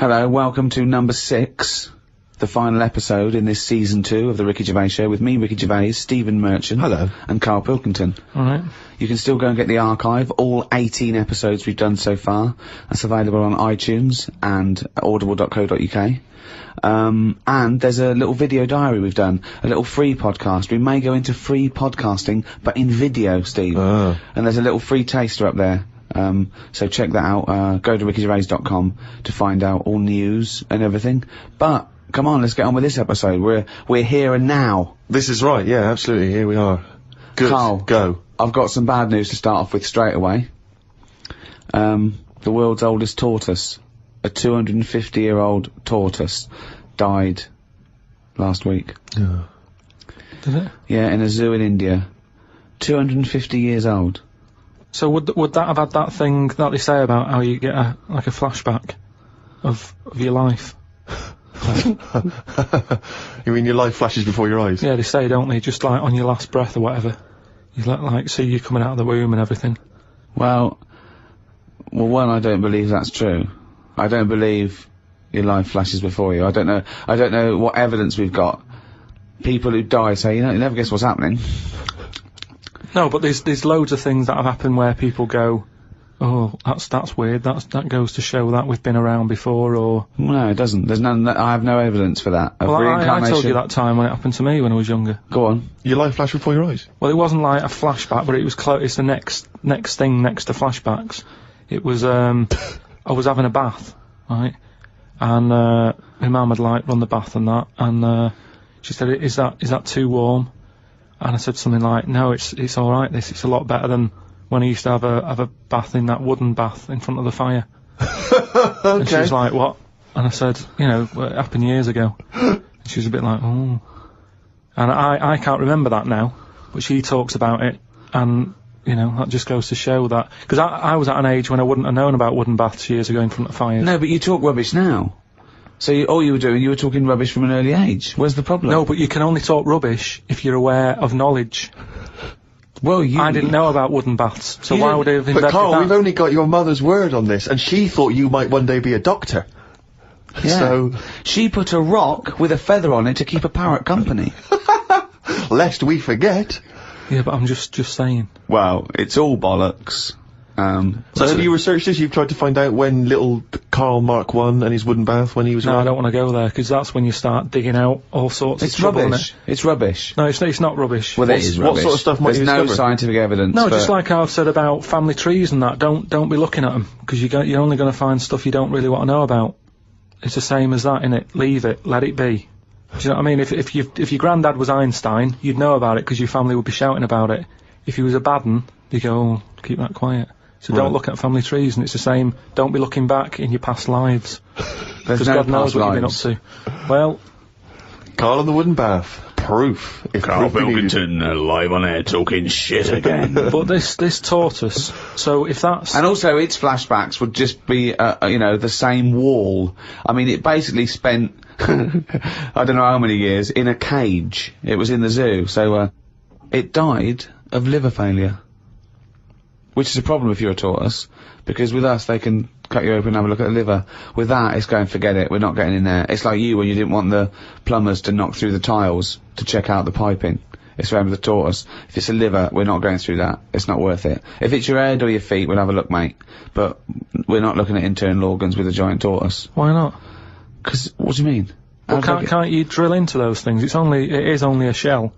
Hello, welcome to number 6, the final episode in this season 2 of the Ricky Gervais Show with me, Ricky Gervais, Stephen Merchant. Hello. And Karl Pilkington. Alright. You can still go and get the archive, all 18 episodes we've done so far. That's available on iTunes and audible.co.uk. And there's a little video diary we've done, a little free podcast. We may go into free podcasting, but in video, Steve. And there's a little free taster up there. So check that out. Go to rickygervais.com to find out all news and everything. But come on, let's get on with this episode. We're here and now. This is right, yeah, absolutely. Here we are. Good. Karl, go. I've got some bad news to start off with straight away. The world's oldest tortoise, a 250-year-old tortoise, died last week. Yeah. Did it? Yeah, in a zoo in India. 250 years old. So would that have had that thing that they say about how you get a flashback of your life? You mean your life flashes before your eyes? Yeah, they say, don't they? Just like on your last breath or whatever. You like see you coming out of the womb and everything. Well, one, I don't believe that's true. I don't believe your life flashes before you. I don't know what evidence we've got. People who die say, you never guess what's happening. No, but there's loads of things that have happened where people go, oh, that's weird. That goes to show that we've been around before, or no, it doesn't. There's none. I have no evidence for that. Of well, reincarnation. I told you that time when it happened to me when I was younger. Go on. Your life flashed before your eyes? Well, it wasn't like a flashback, but it was close. It's the next thing next to flashbacks. It was I was having a bath, right, and my mum had like run the bath and that, and she said, "Is that too warm?" And I said something like, "No, it's all right. It's a lot better than when I used to have a bath in that wooden bath in front of the fire." Okay. And she was like, "What?" And I said, it happened years ago. And she was a bit like, "Oh." And I can't remember that now, but she talks about it, and that just goes to show that, because I was at an age when I wouldn't have known about wooden baths years ago in front of fires. No, but you talk rubbish now. So all you were talking rubbish from an early age. Where's the problem? No, but you can only talk rubbish if you're aware of knowledge. Well, I didn't know about wooden baths, so why would I have invented But Karl, that? we've only got your mother's word on this, and she thought you might one day be a doctor. Yeah. So she put a rock with a feather on it to keep a parrot company. lest we forget. Yeah, but I'm just saying. Well, it's all bollocks. So have you researched this? You've tried to find out when little Karl Mark I and his wooden bath, when he was No, around? I don't want to go there, because that's when you start digging out all sorts It's of trouble, rubbish. It's rubbish. No, it's not rubbish. Well, it is rubbish. What sort of stuff might There's you no discover? scientific evidence. No, but just like I've said about family trees and that, don't be looking at them, because you're only going to find stuff you don't really want to know about. It's the same as that, innit? Leave it, let it be. Do you know what I mean? If your granddad was Einstein, you'd know about it because your family would be shouting about it. If he was a bad un, you'd go, oh, keep that quiet. So don't look at family trees, and it's the same. Don't be looking back in your past lives, because no God knows past what you've lives. been up to. Well, Karl and the wooden bath. Proof. If Karl proof we needed. Pilkington, live on air, talking shit again. but this tortoise. So if that's And also, its flashbacks would just be, the same wall. I mean, it basically spent, I don't know how many years, in a cage. It was in the zoo, so, it died of liver failure. Which is a problem if you're a tortoise, because with us, they can cut you open and have a look at the liver. With that, it's going, forget it, we're not getting in there. It's like you when you didn't want the plumbers to knock through the tiles to check out the piping. It's the same with the tortoise. If it's a liver, we're not going through that. It's not worth it. If it's your head or your feet, we'll have a look, mate. But we're not looking at internal organs with a giant tortoise. why not? 'Cause, what do you mean? Well, can't you drill into those things? It is only a shell.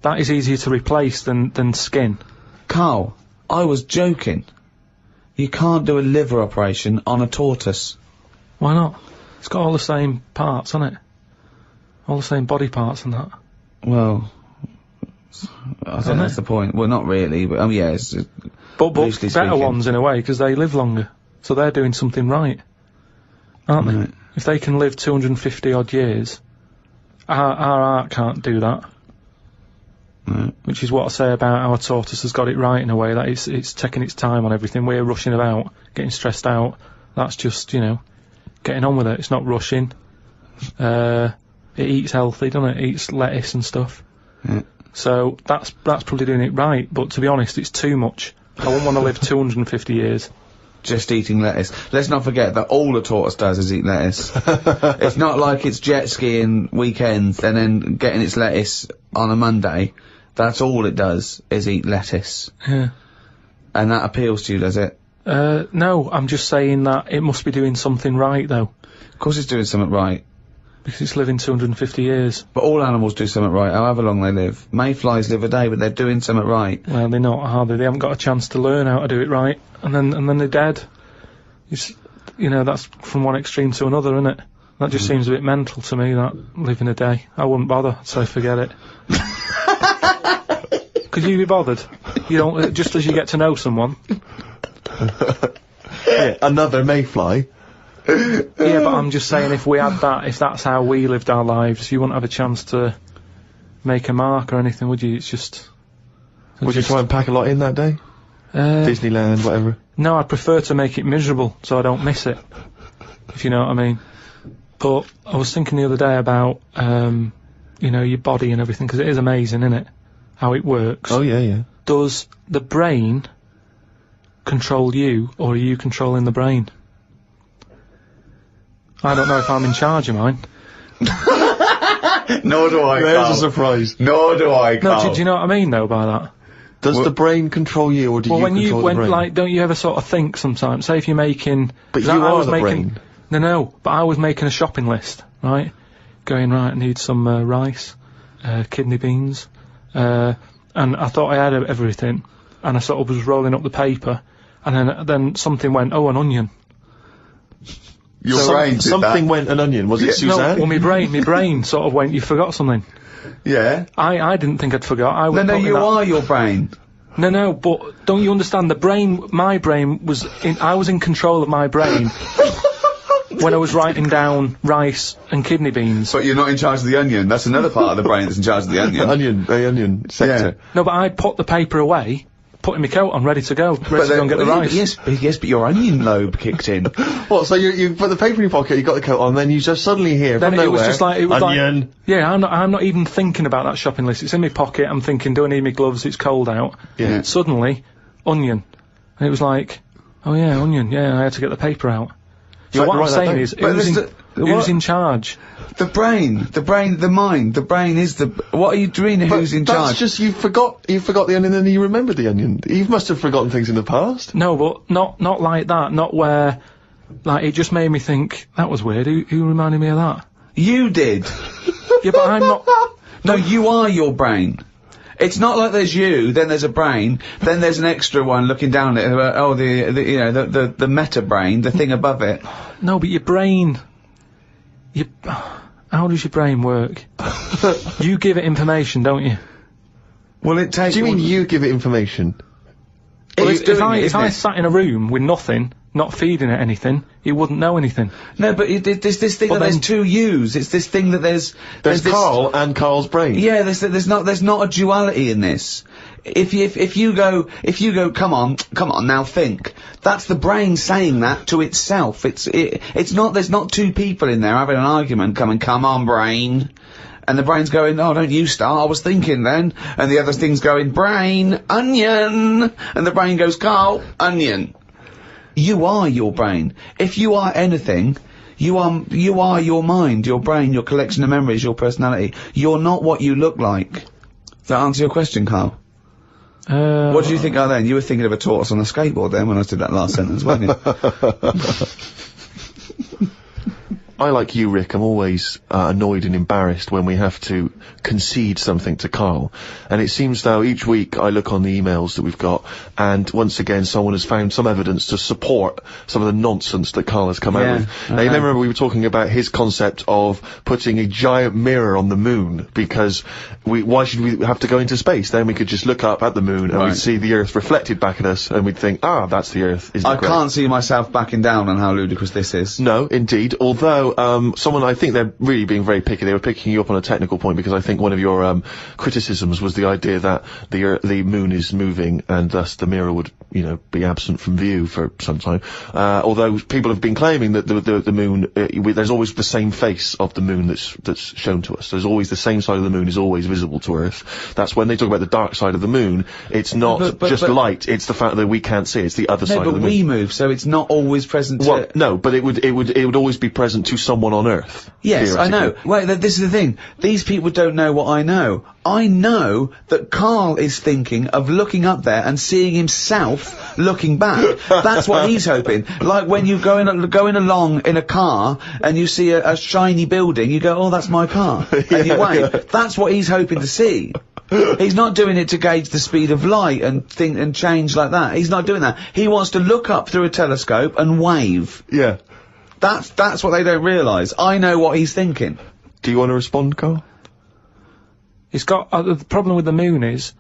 That is easier to replace than skin. Karl, I was joking. You can't do a liver operation on a tortoise. Why not? It's got all the same parts, hasn't it? All the same body parts and that. Well, I think that's the point. Well, not really, but, yeah, it's... But loosely better speaking. ones in a way, because they live longer. So they're doing something right. Aren't they? Right. If they can live 250 odd years, our art can't do that. Right. Which is what I say about our tortoise has got it right in a way, that it's taking its time on everything. We're rushing about, getting stressed out. That's just, getting on with it. It's not rushing. It eats healthy, doesn't it? It eats lettuce and stuff. Yeah. So that's probably doing it right, but to be honest, it's too much. I wouldn't want to live 250 years. just eating lettuce. Let's not forget that all a tortoise does is eat lettuce. It's not like it's jet skiing weekends and then getting its lettuce on a Monday. That's all it does is eat lettuce. Yeah. And that appeals to you, does it? No, I'm just saying that it must be doing something right, though. Of course it's doing something right. Because it's living 250 years. But all animals do something right, however long they live. Mayflies live a day, but they're doing something right. Well, they're not, are they? They haven't got a chance to learn how to do it right, and then they're dead. It's, you know, that's from one extreme to another, isn't it? That just seems a bit mental to me, that, living a day. I wouldn't bother, so forget it. Could you be bothered? You don't, just as you get to know someone. Yeah, another mayfly. Yeah, but I'm just saying, if we had that, if that's how we lived our lives, you wouldn't have a chance to make a mark or anything, would you? It's just... Would you try and pack a lot in that day? Disneyland, whatever? No, I'd prefer to make it miserable, so I don't miss it. If you know what I mean. But I was thinking the other day about, you know, your body and everything, because it is amazing, isn't it? How it works. Oh, yeah. Does the brain control you, or are you controlling the brain? I don't know if I'm in charge of mine. Nor do I, There's Carl. a surprise. Nor do I, Carl. No, do you know what I mean, though, by that? Does the brain control you, or do you control the brain? Like, don't you ever sort of think sometimes, say if you're making... But you are the brain. No, but I was making a shopping list, right? Going, right, I need some rice, kidney beans, and I thought I had everything, and I sort of was rolling up the paper, and then something went, oh, an onion. Your brain did something that. went an onion. Was it Suzanne? No, well, my brain sort of went, you forgot something. Yeah. I didn't think I'd forgot. I was No, you are your brain. No, but don't you understand? My brain was I was in control of my brain when I was writing down rice and kidney beans. But you're not in charge of the onion. That's another part of the brain that's in charge of the onion. The onion sector. Yeah. No, but I'd put the paper away, putting my coat on, ready to go and get the rice. Yes, but your onion lobe kicked in. What, so you put the paper in your pocket, you got the coat on, then you just suddenly hear Then from it nowhere, was just like, it was onion. like, yeah, I'm not even thinking about that shopping list. It's in my pocket, I'm thinking, do I need my gloves, it's cold out. Yeah. Suddenly, onion. And it was like, oh yeah, onion, yeah, I had to get the paper out. So what I'm saying is, who's in charge? The brain, the mind, the brain is the... What are you doing? Who's in charge? That's just, you forgot the onion and then you remembered the onion. You must have forgotten things in the past. No, but not like that, not where... Like, it just made me think, that was weird, who reminded me of that? You did. Yeah, but I'm not... No, you are your brain. It's not like there's you, then there's a brain, then there's an extra one looking down at it, the meta brain, the thing above it. No, but your brain... How does your brain work? You give it information, don't you? Well, it takes... Do you mean you give it information? Well, if I sat in a room with nothing, not feeding it anything, it wouldn't know anything. No, but there's this thing that there's two yous. It's this thing that there's this Karl and Karl's brain. Yeah, there's not a duality in this. If you go, come on, now think. That's the brain saying that to itself. It's not, there's not two people in there having an argument, come on, brain. And the brain's going, oh, don't you start, I was thinking then. And the other thing's going, brain, onion. And the brain goes, Karl, onion. You are your brain. If you are anything, you are your mind, your brain, your collection of memories, your personality. You're not what you look like. Does that answer your question, Karl? What do you think then? You were thinking of a tortoise on a skateboard then when I did that last sentence, weren't you? I, like you, Rick, I'm always annoyed and embarrassed when we have to concede something to Karl. And it seems though each week I look on the emails that we've got, and once again someone has found some evidence to support some of the nonsense that Karl has come out with. Now, you remember we were talking about his concept of putting a giant mirror on the moon, because why should we have to go into space? Then we could just look up at the moon and we'd see the Earth reflected back at us, and we'd think, ah, that's the Earth, isn't it great? I can't see myself backing down on how ludicrous this is. No, indeed, although also, someone, I think they're really being very picky. They were picking you up on a technical point because I think one of your criticisms was the idea that the moon is moving and thus the mirror would, be absent from view for some time. Although people have been claiming that the moon, there's always the same face of the moon that's shown to us. There's always the same side of the moon is always visible to Earth. That's when they talk about the dark side of the moon. It's not just light. It's the fact that we can't see it. It's the other side of the moon. But we move, so it's not always present. Well, no, but it would always be present to someone on Earth. Yes, I know. Wait, this is the thing. These people don't know what I know. I know that Karl is thinking of looking up there and seeing himself looking back. That's what he's hoping. Like when you're going along in a car and you see a shiny building, you go, "Oh, that's my car," and you wave. That's what he's hoping to see. He's not doing it to gauge the speed of light and think and change like that. He's not doing that. He wants to look up through a telescope and wave. Yeah. That's what they don't realise. I know what he's thinking. Do you want to respond, Karl? He's got, the problem with the moon is...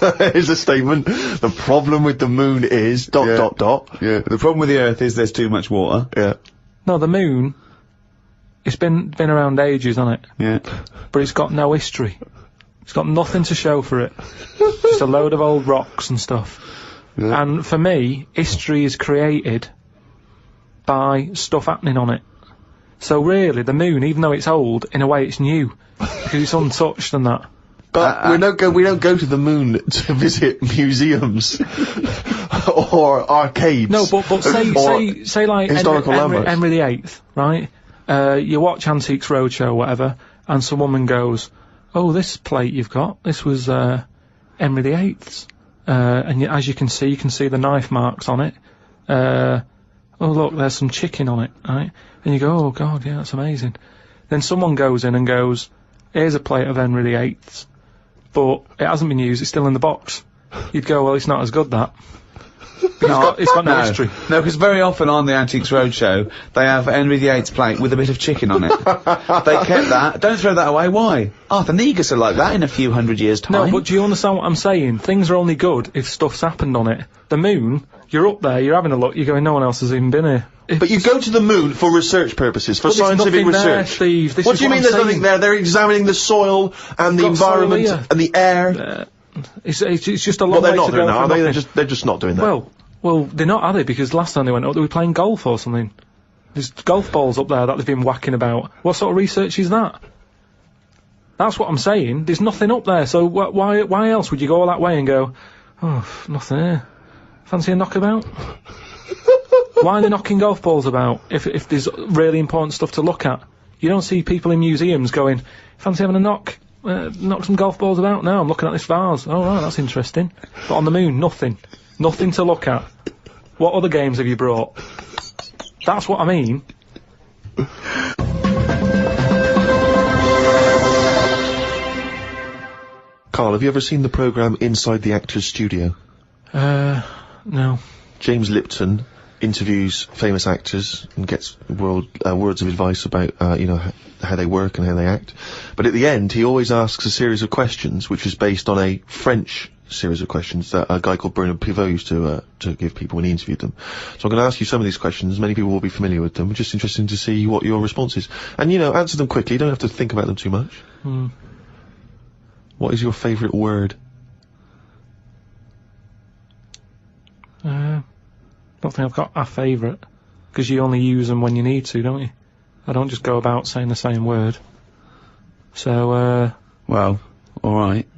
Here's a statement. The problem with the moon is... ... Yeah, the problem with the Earth is there's too much water. Yeah. No, the moon, it's been around ages, hasn't it? Yeah. But it's got no history. It's got nothing to show for it. Just a load of old rocks and stuff. Yeah. And for me, history is created by stuff happening on it. So really, the moon, even though it's old, in a way it's new. Because it's untouched and that. But we don't go to the moon to visit museums or arcades. No, but say like historical landmarks. Henry VIII, right? You watch Antiques Roadshow or whatever, and some woman goes, "Oh, this plate you've got, this was Henry VIII's." And as you can see the knife marks on it. Oh look, there's some chicken on it, right? And you go, "Oh God, yeah, that's amazing." Then someone goes in and goes, "Here's a plate of Henry VIII's, but it hasn't been used, it's still in the box." You'd go, "Well, it's not as good, that." It's got no history. No, because very often on the Antiques Roadshow, they have Henry VIII's plate with a bit of chicken on it. They kept that. Don't throw that away. Why? Arthur Negus are like that in a few hundred years' time. No, but do you understand what I'm saying? Things are only good if stuff's happened on it. The moon, you're up there, you're having a look, you're going, no one else has even been here. But you go to the moon for research purposes, for scientific research. There, Steve. What do you mean there's nothing there? They're examining the soil and the environment and the air. It's just a long way to go. Well, they're not doing that, are they? They're just not doing that. Well, they're not, are they? Because last time they went up, they were playing golf or something. There's golf balls up there that they've been whacking about. What sort of research is that? That's what I'm saying. There's nothing up there, so why else would you go all that way and go, "Oh, nothing here. Fancy a knockabout?" Why are they knocking golf balls about if there's really important stuff to look at? You don't see people in museums going, "Fancy having a knock some golf balls about?" No, I'm looking at this vase. Oh, right, that's interesting. But on the moon, nothing. Nothing to look at. What other games have you brought? That's what I mean. Karl, have you ever seen the programme Inside the Actors Studio? No. James Lipton interviews famous actors and gets words of advice about, how they work and how they act. But at the end, he always asks a series of questions, which is based on a French series of questions that a guy called Bernard Pivot used to give people when he interviewed them. So I'm going to ask you some of these questions. Many people will be familiar with them. It's just interesting to see what your response is. And, answer them quickly. You don't have to think about them too much. What is your favourite word? I don't think I've got a favourite, because you only use them when you need to, don't you? I don't just go about saying the same word. So, well, alright.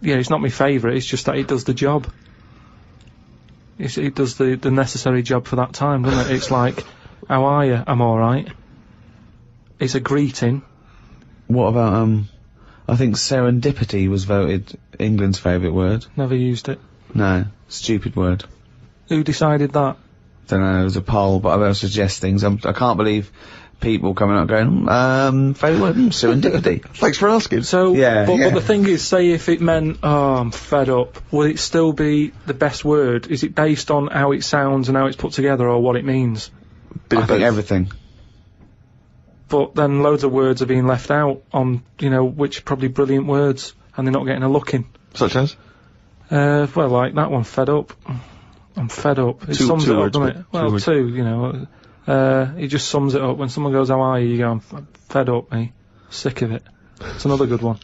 Yeah, it's not my favourite, it's just that it does the job. It does the necessary job for that time, doesn't it? It's like, "How are you? I'm alright." It's a greeting. What about, I think serendipity was voted England's favourite word. Never used it. No, stupid word. Who decided that? Don't know, it was a poll, but I will suggest things. I can't believe people coming up going, favourite word, serendipity. Thanks for asking. So, yeah, but the thing is, say if it meant, "Oh, I'm fed up," would it still be the best word? Is it based on how it sounds and how it's put together, or what it means? I think everything. But then loads of words are being left out on, which are probably brilliant words, and they're not getting a look in. Such as? Well, like that one, fed up. I'm fed up. It sums it up, doesn't it? Well, two, He just sums it up. When someone goes, "How are you?" You go, "I'm fed up, mate. Sick of it." It's another good one.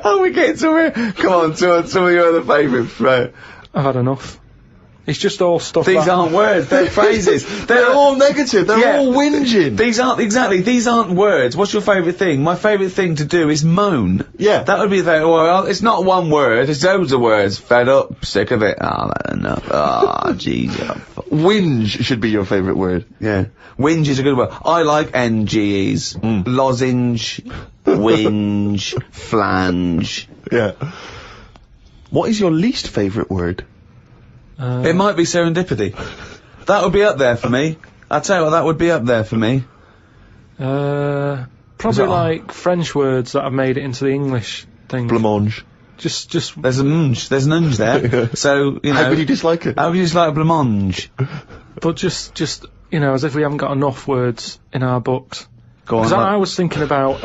Oh, we get somewhere. Come on, some of your other favourites, right? I've had enough. It's just all stuff. These aren't words, they're phrases. They're all negative, they're all whinging. These aren't words. What's your favourite thing? My favourite thing to do is moan. Yeah. That would be the, well, it's not one word, it's loads of words. Fed up, sick of it. That's enough. Jeez. Whinge should be your favourite word. Yeah. Whinge is a good word. I like NGEs. Lozenge, whinge, flange. Yeah. What is your least favourite word? It might be serendipity. That would be up there for me. I'll tell you what, that would be up there for me. Probably like French words that have made it into the English thing. Blancmange. Just. There's an unge there. So, you know. How could you dislike it? How could you dislike blancmange? But just, you know, as if we haven't got enough words in our books. Go on. Because I was thinking about,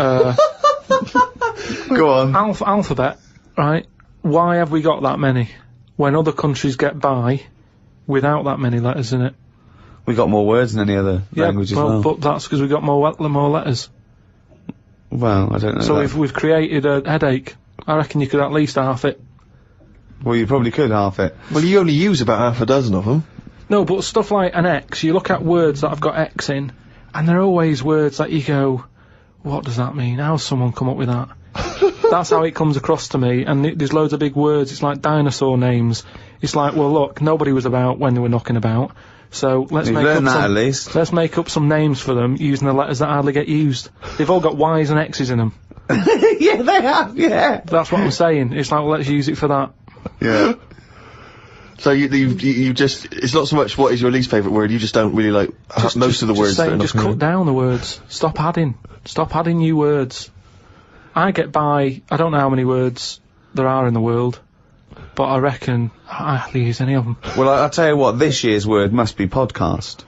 Go on. alphabet, right? Why have we got that many? When other countries get by without that many letters in it. We got more words than any other language as well. But that's because we got more letters. Well, I don't know. So we've created a headache. I reckon you could at least half it. Well, you probably could half it. Well, you only use about half a dozen of them. No, but stuff like an X, you look at words that have got X in, and they're always words that you go, what does that mean? How's someone come up with that? That's how it comes across to me, and there's loads of big words. It's like dinosaur names. It's like, well, look, nobody was about when they were knocking about, so let's make up some names for them using the letters that hardly get used. They've all got Y's and X's in them. Yeah, they have, yeah. That's what I'm saying. It's like, well, let's use it for that. Yeah. So you just, it's not so much what is your least favourite word, you just don't really like most of the words. Just cut down the words. Stop adding new words. I get by, I don't know how many words there are in the world, but I reckon I hardly use any of them. Well, I'll tell you what, this year's word must be podcast.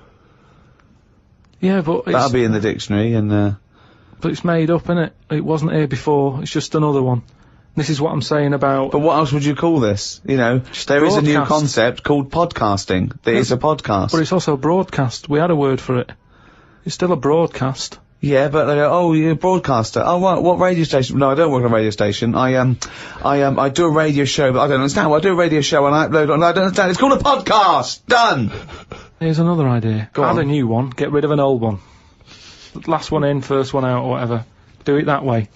Yeah, but that'll be in the dictionary, and but it's made up, innit? It wasn't here before, it's just another one. This is what I'm saying about... But what else would you call this? You know, there is a new concept called podcasting. That is a podcast. But it's also a broadcast. We had a word for it. It's still a broadcast. Yeah, but they go, oh, you're a broadcaster. Oh, what radio station? No, I don't work on a radio station. I do a radio show, but I don't understand. Well, I do a radio show and I upload on. I don't understand. It's called a podcast. Done. Here's another idea. Go on. Add a new one. Get rid of an old one. Last one in, first one out, or whatever. Do it that way.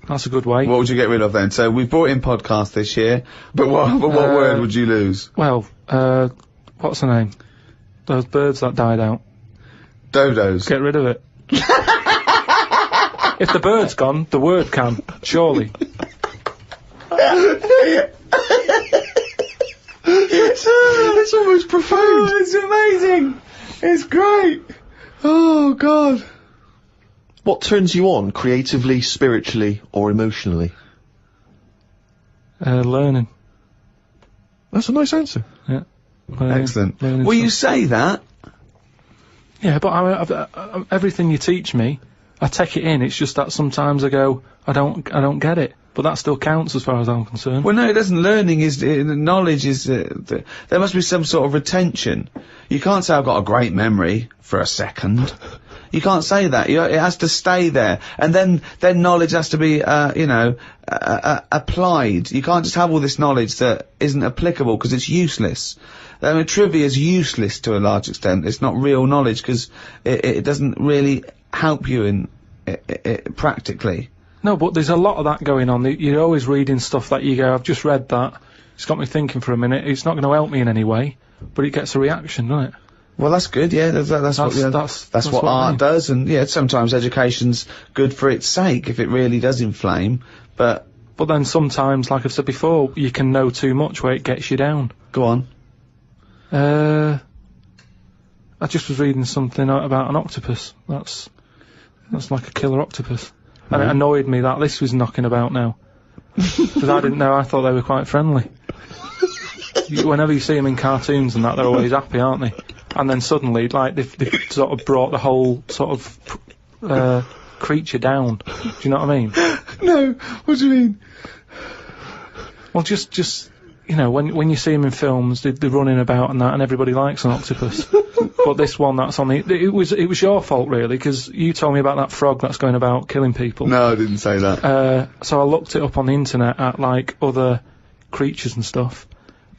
That's a good way. What would you get rid of then? So we brought in podcast this year, but what word would you lose? Well, what's the name? Those birds that died out. Dodos. Get rid of it. If the bird's gone, the word can, surely. It's almost profound. Oh, it's amazing. It's great. Oh, God. What turns you on, creatively, spiritually, or emotionally? Learning. That's a nice answer. Yeah. Excellent. Will you say that? Yeah, but I everything you teach me, I take it in. It's just that sometimes I go, I don't get it. But that still counts as far as I'm concerned. Well, no, it doesn't. Learning is, knowledge is, there must be some sort of retention. You can't say I've got a great memory for a second. You can't say that. It has to stay there. And then knowledge has to be, applied. You can't just have all this knowledge that isn't applicable because it's useless. I mean, trivia is useless to a large extent. It's not real knowledge because it doesn't really help you in, practically. No, but there's a lot of that going on. You're always reading stuff that you go, I've just read that. It's got me thinking for a minute. It's not going to help me in any way, but it gets a reaction, doesn't it? Well, that's good, yeah. That's what art does, and yeah, sometimes education's good for its sake if it really does inflame, but then sometimes, like I've said before, you can know too much where it gets you down. Go on. I just was reading something about an octopus. That's like a killer octopus. And it annoyed me that this was knocking about now. Because I didn't know, I thought they were quite friendly. Whenever you see them in cartoons and that, they're always happy, aren't they? And then suddenly, like, they've sort of brought the whole sort of creature down. Do you know what I mean? No, what do you mean? Well, just you know, when you see them in films, they're running about and that, and everybody likes an octopus. But this one that's on it was your fault really, because you told me about that frog that's going about killing people. No, I didn't say that. So I looked it up on the internet at like other creatures and stuff,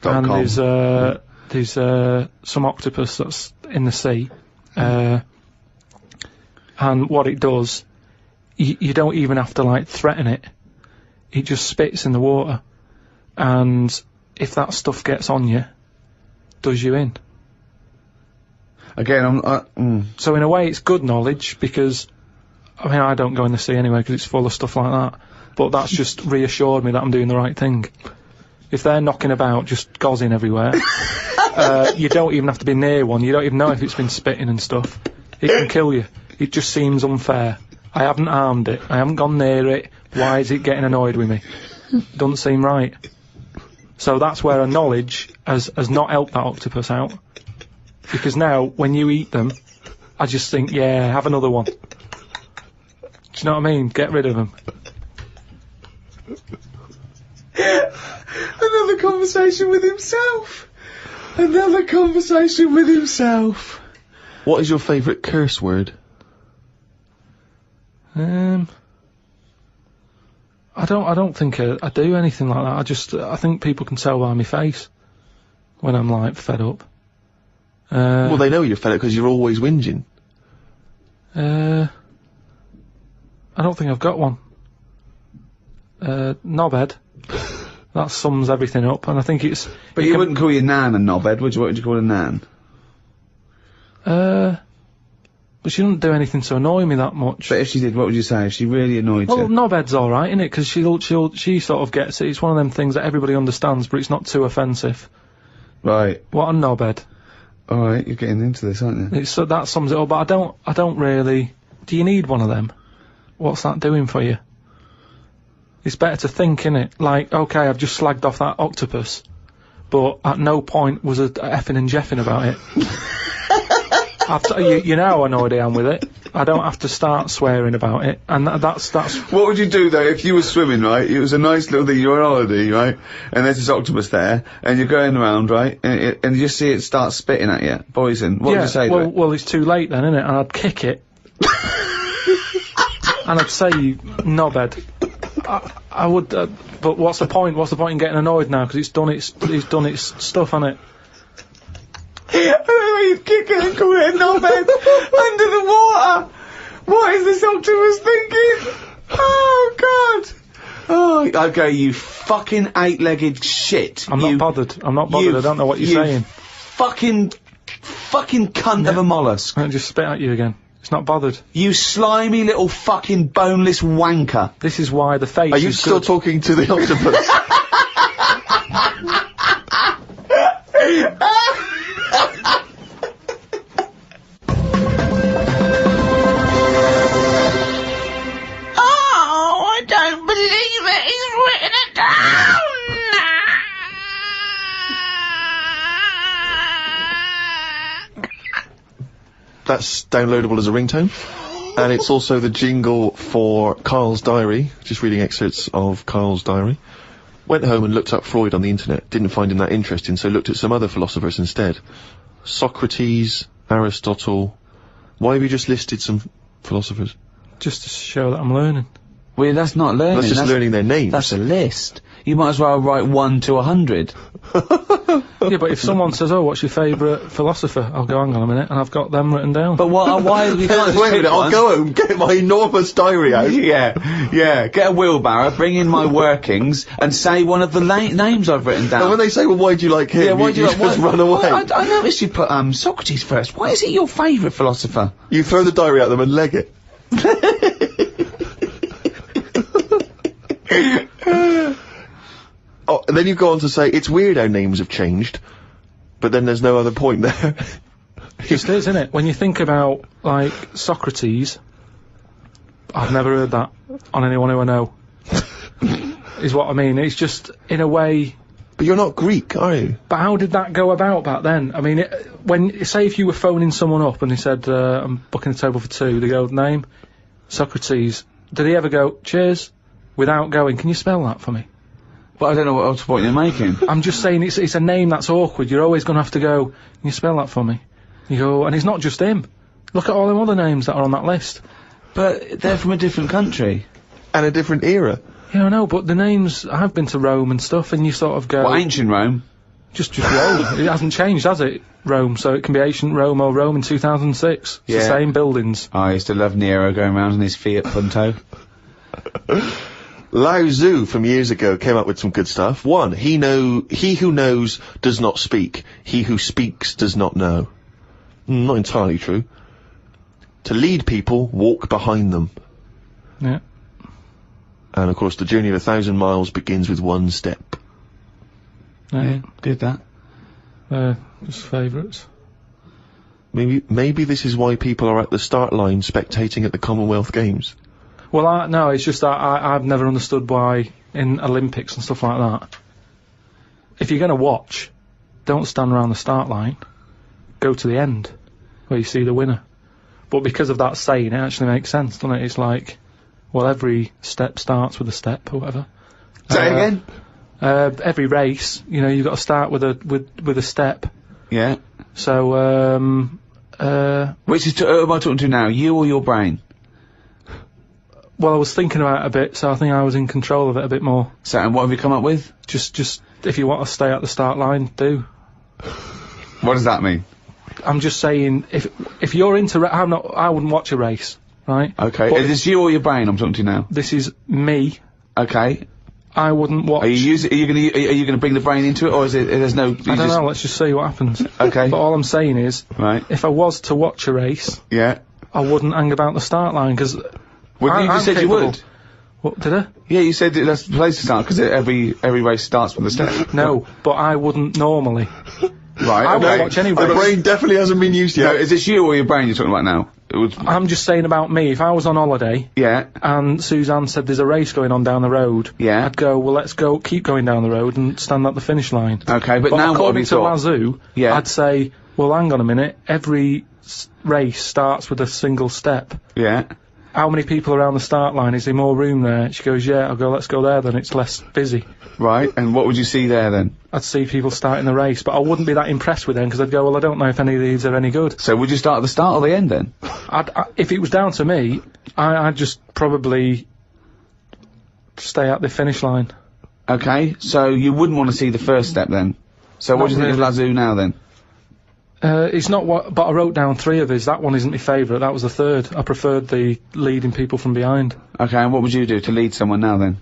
and there's some octopus that's in the sea, and what it does, you don't even have to like threaten it. It just spits in the water, and if that stuff gets on you, does you in. Again, So in a way it's good knowledge, because, I mean, I don't go in the sea anyway because it's full of stuff like that, but that's just reassured me that I'm doing the right thing. If they're knocking about, just gozzing everywhere, you don't even have to be near one, you don't even know if it's been spitting and stuff. It can kill you. It just seems unfair. I haven't harmed it, I haven't gone near it, why is it getting annoyed with me? Doesn't seem right. So that's where a knowledge has not helped that octopus out. Because now, when you eat them, I just think, yeah, have another one. Do you know what I mean? Get rid of them. Another conversation with himself. Another conversation with himself. What is your favourite curse word? I don't think I do anything like that. I think people can tell by my face when I'm like fed up. Well, they know you're fed up because you're always whinging. I don't think I've got one. Knobhead. That sums everything up, and I think it's... But you wouldn't call your nan a knobhead, would you? What would you call a nan? But she doesn't do anything to annoy me that much. But if she did, what would you say? If she really annoyed you? Well, knobhead's alright, isn't it? Because she sort of gets it. It's one of them things that everybody understands, but it's not too offensive. Right. What a knobhead. Alright, you're getting into this, aren't you? So that sums it up, but I don't really... Do you need one of them? What's that doing for you? It's better to think, innit? Like, okay, I've just slagged off that octopus, but at no point was a effing and jeffing about it. You know how annoyed I am with it. I don't have to start swearing about it, and that's... What would you do, though, if you were swimming, right? It was a nice little thing, you're on holiday, right? And there's this octopus there, and you're going around, right? And you just see it start spitting at you, poison. What would you say to it? Well, it's too late then, innit? And I'd kick it. And I'd say, you knobhead. I would, but what's the point? What's the point in getting annoyed now? Because it's done its stuff, hasn't it? He's kicking and calling it knobhead under the water. What is this octopus thinking? Oh God! Oh, okay, you fucking eight-legged shit. I'm not bothered. I don't know what you're saying. Fucking cunt of a mollusk. I'll just spit at you again. It's not bothered. You slimy little fucking boneless wanker. This is why the face. Are you still talking to the octopus? Oh, I don't believe it. He's written it down. That's downloadable as a ringtone. And it's also the jingle for Karl's diary. Just reading excerpts of Karl's diary. Went home and looked up Freud on the internet. Didn't find him that interesting, so looked at some other philosophers instead. Socrates, Aristotle. Why have you just listed some philosophers? Just to show that I'm learning. Well, that's not learning. That's just learning their names. That's a list. You might as well write 1 to 100. Yeah, but if someone says, "Oh, what's your favourite philosopher?" I'll go, "Hang on a minute," and I've got them written down. But why you can't just Wait a pick minute, one? I'll go home, get my enormous diary out. Yeah. Get a wheelbarrow, bring in my workings, and say one of the names I've written down. And when they say, well, why do you like him? Yeah, why do you like, just run away. Well, I noticed you put Socrates first. Why is he your favourite philosopher? You throw the diary at them and leg it. Oh, and then you go on to say, it's weird how names have changed, but then there's no other point there. It just is, isn't it? When you think about, like, Socrates, I've never heard that on anyone who I know, is what I mean. It's just, in a way... But you're not Greek, are you? But how did that go about back then? I mean, say if you were phoning someone up and they said, I'm booking a table for 2, they go, name? Socrates. Did he ever go, cheers? Without going, can you spell that for me? But I don't know what point you're making. I'm just saying it's a name that's awkward. You're always going to have to go, can you spell that for me? You go, and it's not just him. Look at all them other names that are on that list. But they're from a different country. And a different era. Yeah, I know, but the names, I've been to Rome and stuff, and you sort of go... Well, ancient Rome? Just Rome. It hasn't changed, has it? Rome, so it can be ancient Rome or Rome in 2006. It's the same buildings. I used to love Nero going around in his Fiat Punto. Lao Tzu from years ago came up with some good stuff. 1, he who knows does not speak. He who speaks does not know. Not entirely true. To lead people, walk behind them. Yeah. And of course, the journey of 1,000 miles begins with 1 step. Yeah. Did that. Just favourites. Maybe this is why people are at the start line spectating at the Commonwealth Games. Well, no, it's just that I've never understood why in Olympics and stuff like that, if you're going to watch, don't stand around the start line. Go to the end, where you see the winner. But because of that saying, it actually makes sense, doesn't it? It's like, well, every step starts with a step, or whatever. Say it again? Every race, you've got to start with a step. Yeah. So, Which is, who am I talking to now, you or your brain? Well, I was thinking about it a bit, so I think I was in control of it a bit more. So, and what have you come up with? Just, if you want to stay at the start line, do. What does that mean? I'm just saying, if you're into, I wouldn't watch a race, right? Okay, But is this you or your brain I'm talking to now? this is me. Okay. I wouldn't watch. Are you gonna bring the brain into it, or is it, there's no... I don't know, let's just see what happens. Okay. But all I'm saying is, Right. if I was to watch a race, Yeah. I wouldn't hang about the start line, because... Well, you just said you would. What, did I? Yeah, you said that's the place to start, because every race starts with a step. No, but I wouldn't normally. Right, I okay. won't watch any The race. brain definitely hasn't been used No, yet. is this you or your brain you're talking about now? It was... I'm just saying about me, if I was on holiday, Yeah. and Suzanne said there's a race going on down the road, Yeah. I'd go, well, let's go, keep going down the road and stand at the finish line. Okay, but now what have according you to got? Lazoo, Yeah. I'd say, well, hang on a minute, every race starts with a single step. Yeah. How many people around the start line? Is there more room there? She goes, yeah. I'll go, let's go there then, it's less busy. Right, and what would you see there then? I'd see people starting the race, but I wouldn't be that impressed with them, because I'd go, well, I don't know if any of these are any good. So would you start at the start or the end then? If it was down to me, I'd just probably stay at the finish line. Okay, so you wouldn't want to see the first step then? So what Not do you think of Lazoo now then? It's not what, but I wrote down 3 of his. That one isn't my favourite. That was the 3rd. I preferred the leading people from behind. Okay, and what would you do to lead someone now then?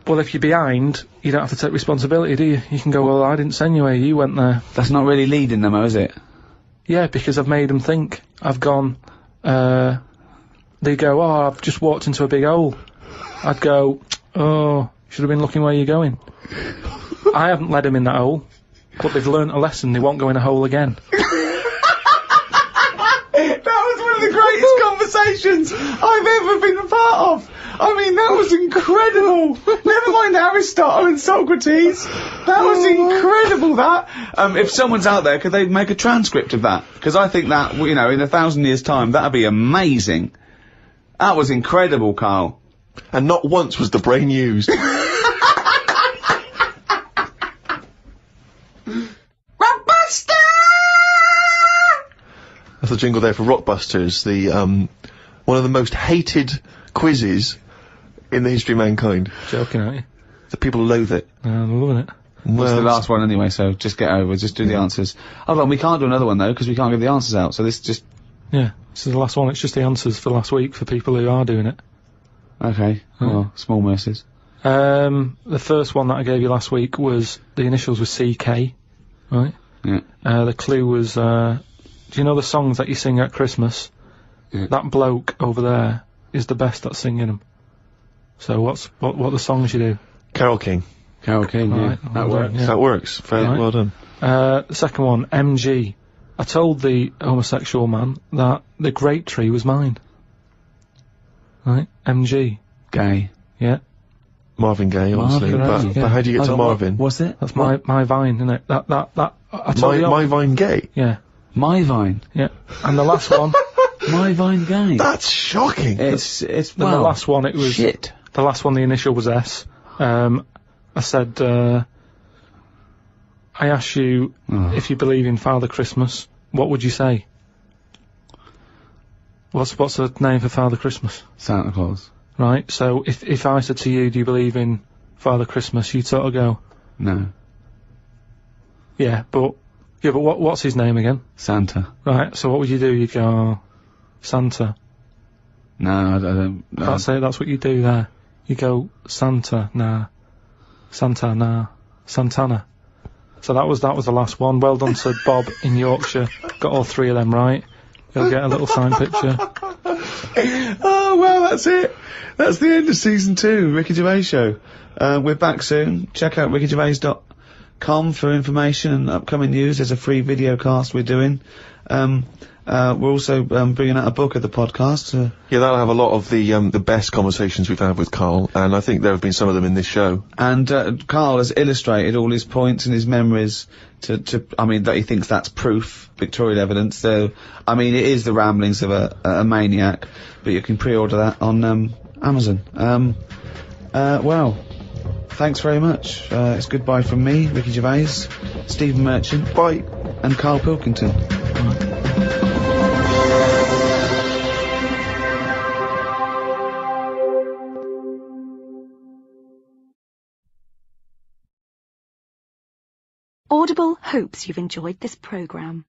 Well, if you're behind, you don't have to take responsibility, do you? You can go, well, I didn't send you here. You went there. That's not really leading them, though, is it? Yeah, because I've made them think. I've gone. They go, oh, I've just walked into a big hole. I'd go, oh, should have been looking where you're going. I haven't led them in that hole. But they've learnt a lesson, they won't go in a hole again. That was one of the greatest conversations I've ever been a part of. I mean, that was incredible. Never mind Aristotle and Socrates. That was incredible, that. If someone's out there, could they make a transcript of that? Because I think that, in 1,000 years' time, that'd be amazing. That was incredible, Karl. And not once was the brain used. That's the jingle there for Rockbusters, the one of the most hated quizzes in the history of mankind. Joking, aren't you? The people loathe it. I'm loving it. It's the last one anyway, so just get over, just do the answers. Hold on, we can't do another one though, because we can't get the answers out, so this just... Yeah, this is the last one. It's just the answers for last week for people who are doing it. Okay, well, small mercies. The first one that I gave you last week was, the initials were CK, right? Yeah. The clue was, do you know the songs that you sing at Christmas? Yeah. That bloke over there is the best at singing them. So what the songs you do? Carol King. Carol King, yeah. Right, That well works. done, yeah. That works. Very Right. well done. The second one, MG. I told the homosexual man that the grape tree was mine. Right? MG. Gay. Yeah. Marvin Gaye, obviously. Marvin Gaye, But how do you get to Marvin? What's it? That's my vine, isn't it? That, I told you. My Vine Gay? Yeah. My Vine. Yeah. And the last one, My Vine Gay. That's shocking. It's the last one, it was... shit. The last one, the initial was S. I said, I asked you if you believe in Father Christmas, what would you say? What's the name for Father Christmas? Santa Claus. Right, so if I said to you, do you believe in Father Christmas, you'd sort of go, No. yeah, but what's his name again? Santa. Right, so what would you do? You'd go, oh, Santa. No, I don't. That's it, that's what you do there. You go, Santa, nah. Santa, nah. Santana. So that was the last one. Well done to Bob in Yorkshire. Got all three of them right. You'll get a little signed picture. Oh, well, that's it. That's the end of season 2, Ricky Gervais Show. We're back soon. Check out rickygervais.com for information and upcoming news. There's a free video cast we're doing. We're also bringing out a book of the podcast. Yeah, that'll have a lot of the best conversations we've had with Karl, and I think there have been some of them in this show. And Karl has illustrated all his points and his memories that he thinks that's proof, pictorial evidence. So, I mean, it is the ramblings of a maniac, but you can pre-order that on Amazon. Well, thanks very much. It's goodbye from me, Ricky Gervais, Stephen Merchant, Bye. and Karl Pilkington. Audible hopes you've enjoyed this programme.